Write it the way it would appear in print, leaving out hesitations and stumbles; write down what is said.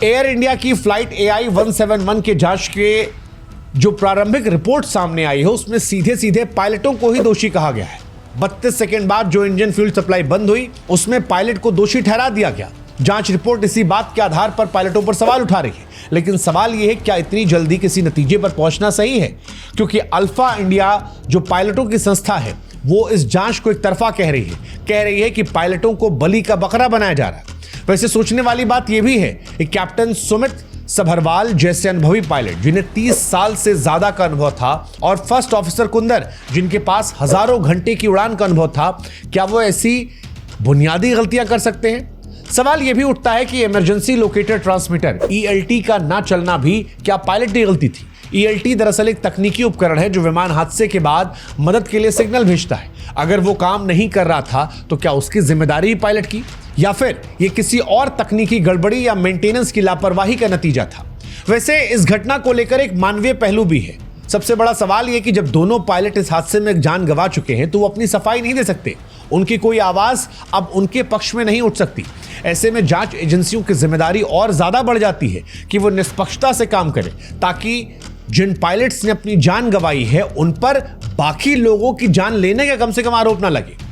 Air India की flight AI 171 के जांच के जो प्रारंभिक रिपोर्ट सामने आई है उसमें सीधे सीधे पायलटों को ही दोषी कहा गया है। 32 सेकंड बाद जो इंजन फ्यूल सप्लाई बंद हुई उसमें पायलट को दोषी ठहरा दिया गया। जांच रिपोर्ट इसी बात के आधार पर पायलटों पर सवाल उठा रही है, लेकिन सवाल यह है क्या इतनी जल्दी किसी नतीजे पर पहुंचना सही है? क्योंकि अल्फा इंडिया जो पायलटों की संस्था है वो इस जांच को एक तरफा कह रही है कि पायलटों को बलि का बकरा बनाया जा रहा है। वैसे सोचने वाली बात यह भी है कि कैप्टन सुमित सभरवाल जैसे अनुभवी पायलट जिन्हें 30 साल से ज्यादा का अनुभव था और फर्स्ट ऑफिसर कुंदर जिनके पास हजारों घंटे की उड़ान का अनुभव था, क्या वो ऐसी बुनियादी गलतियां कर सकते हैं? सवाल यह भी उठता है कि इमरजेंसी लोकेटर ट्रांसमीटर ELT का ना चलना भी क्या पायलट की गलती थी? ELT दरअसल एक तकनीकी उपकरण है जो विमान हादसे के बाद मदद के लिए सिग्नल भेजता है। अगर वो काम नहीं कर रहा था तो क्या उसकी जिम्मेदारी ही पायलट की, या फिर ये किसी और तकनीकी गड़बड़ी या मेंटेनेंस की लापरवाही का नतीजा था? वैसे इस घटना को लेकर एक मानवीय पहलू भी है। सबसे बड़ा सवाल यह कि जब दोनों पायलट इस हादसे में जान गंवा चुके हैं तो वो अपनी सफाई नहीं दे सकते, उनकी कोई आवाज अब उनके पक्ष में नहीं उठ सकती। ऐसे में जांच एजेंसियों की जिम्मेदारी और ज्यादा बढ़ जाती है कि वो निष्पक्षता से काम करें ताकि जिन पायलट्स ने अपनी जान गंवाई है उन पर बाकी लोगों की जान लेने का कम से कम आरोप ना लगे।